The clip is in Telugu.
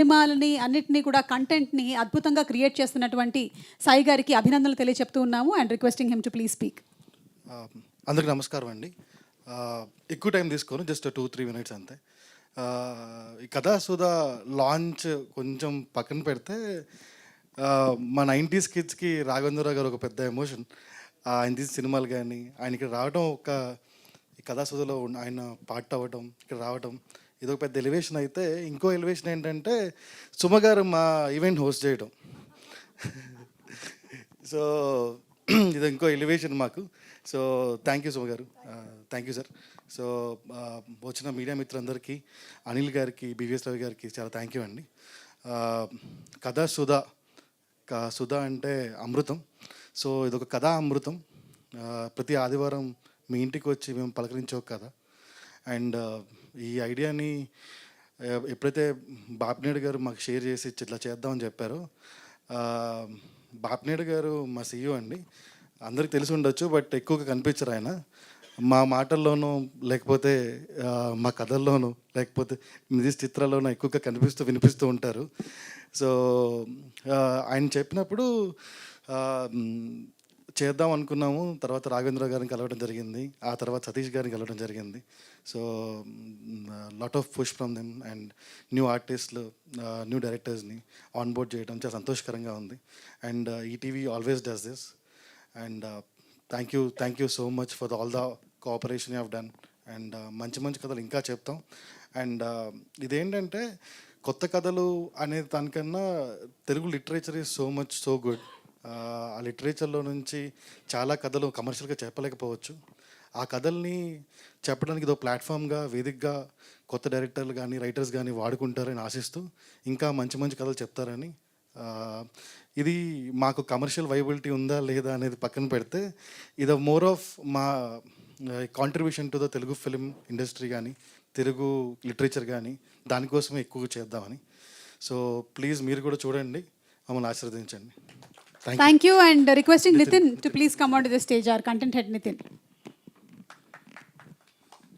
సినిమాలని అన్నిటినీ కూడా కంటెంట్ని అద్భుతంగా క్రియేట్ చేస్తున్నటువంటి సాయి గారికి అభినందనలు తెలియచెప్తూ ఉన్నాము and requesting him to please speak. అందరికి నమస్కారం అండి. ఎక్కువ టైం తీసుకోను, జస్ట్ 2-3 మినిట్స్ అంతే. ఈ కథాసుధా లాంచ్ కొంచెం పక్కన పెడితే మా 90s కిడ్స్కి రాఘవేంద్రరావు గారు ఒక పెద్ద ఎమోషన్. ఆయన తీసిన సినిమాలు కానీ ఆయన ఇక్కడ రావడం, ఈ కథాసుధలో ఆయన పార్ట్ అవ్వడం, ఇక్కడ రావడం ఇది ఒక పెద్ద ఎలివేషన్. అయితే ఇంకో ఎలివేషన్ ఏంటంటే సుమ గారు మా ఈవెంట్ హోస్ట్ చేయడం. సో ఇది ఇంకో ఎలివేషన్ మాకు. సో థ్యాంక్ యూ సుమ గారు, థ్యాంక్ యూ సార్. సో వచ్చిన మీడియా మిత్రులందరికీ, అనిల్ గారికి, బివిఎస్ రవి గారికి చాలా థ్యాంక్ యూ అండి. కథాసుధా, సుధా అంటే అమృతం. సో ఇదొక కథా అమృతం. ప్రతి ఆదివారం మీ ఇంటికి వచ్చి మేము పలకరించే ఒక కథ. అండ్ ఈ ఐడియాని ఎప్పుడైతే బాపినేడు గారు మాకు షేర్ చేసి ఇట్లా చేద్దామని చెప్పారో, బాపినేడు గారు మా సీఈఓ అండి. అందరికి తెలిసి ఉండొచ్చు, బట్ ఎక్కువగా కనిపించరు ఆయన. మా మాటల్లోనూ, లేకపోతే మా కథల్లోనూ, లేకపోతే నిజ చిత్రాల్లోనూ ఎక్కువగా కనిపిస్తూ వినిపిస్తూ ఉంటారు. సో ఆయన చెప్పినప్పుడు చేద్దాం అనుకున్నాము. తర్వాత రాఘవేంద్ర గారిని కలవడం జరిగింది, ఆ తర్వాత సతీష్ గారిని కలవడం జరిగింది. So lot of push from them and new ఆర్టిస్టులు, న్యూ డైరెక్టర్స్ని ఆన్ బోర్డ్ చేయడం చాలా సంతోషకరంగా ఉంది. And ETV always does this. And thank you so much for all the cooperation you have done. And మంచి మంచి కథలు ఇంకా చెప్తాం. అండ్ ఇదేంటంటే కొత్త కథలు అనే దానికన్నా Telugu literature is so much so good. ఆ లిటరేచర్లో నుంచి చాలా కథలు కమర్షియల్గా చెప్పలేకపోవచ్చు. ఆ కథల్ని చెప్పడానికి ఇదో ప్లాట్ఫామ్గా, వేదికగా కొత్త డైరెక్టర్లు కానీ రైటర్స్ కానీ వాడుకుంటారని ఆశిస్తూ ఇంకా మంచి మంచి కథలు చెప్తారని. ఇది మాకు కమర్షియల్ వైబిలిటీ ఉందా లేదా అనేది పక్కన పెడితే, ఇది మోర్ ఆఫ్ మా contribution to the Telugu film industry కానీ, తెలుగు లిటరేచర్ కానీ, దానికోసమే ఎక్కువగా చేద్దామని. సో ప్లీజ్ మీరు కూడా చూడండి, మమ్మల్ని ఆశీర్వదించండి. Thank you and requesting Nitin to please come onto the stage, our content head Nitin.